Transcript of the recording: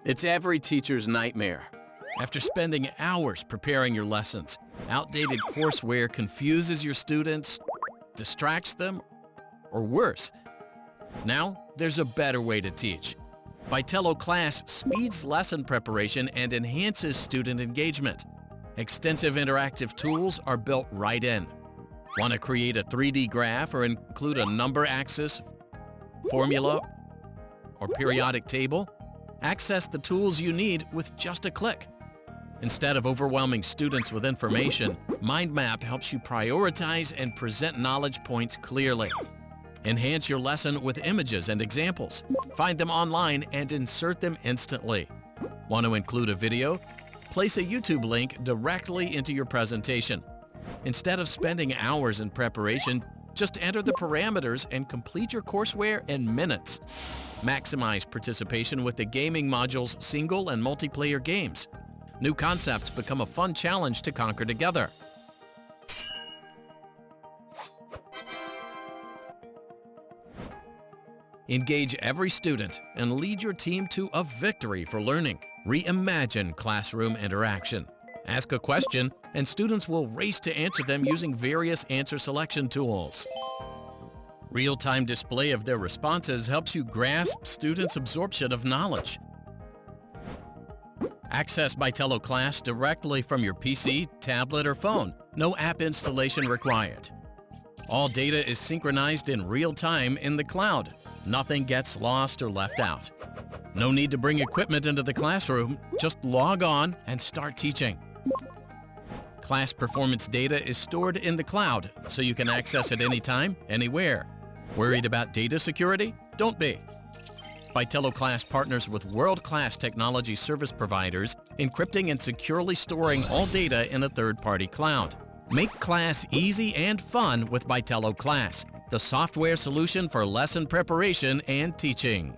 It's every teacher's nightmare. After spending hours preparing your lessons, outdated courseware confuses your students, distracts them, or worse. Now, there's a better way to teach. Bytello Class speeds lesson preparation and enhances student engagement. Extensive interactive tools are built right in. Want to create a 3D graph or include a number axis, formula, or periodic table? Access the tools you need with just a click. Instead of overwhelming students with information, MindMap helps you prioritize and present knowledge points clearly. Enhance your lesson with images and examples. Find them online and insert them instantly. Want to include a video? Place a YouTube link directly into your presentation. Instead of spending hours in preparation, just enter the parameters and complete your courseware in minutes. Maximize participation with the gaming module's single and multiplayer games. New concepts become a fun challenge to conquer together. Engage every student and lead your team to a victory for learning. Reimagine classroom interaction. Ask a question, and students will race to answer them using various answer selection tools. Real-time display of their responses helps you grasp students' absorption of knowledge. Access Bytello Class directly from your PC, tablet, or phone. No app installation required. All data is synchronized in real time in the cloud. Nothing gets lost or left out. No need to bring equipment into the classroom. Just log on and start teaching. Class performance data is stored in the cloud, so you can access it anytime, anywhere. Worried about data security? Don't be. Bytello Class partners with world-class technology service providers, encrypting and securely storing all data in a third-party cloud. Make class easy and fun with Bytello Class, the software solution for lesson preparation and teaching.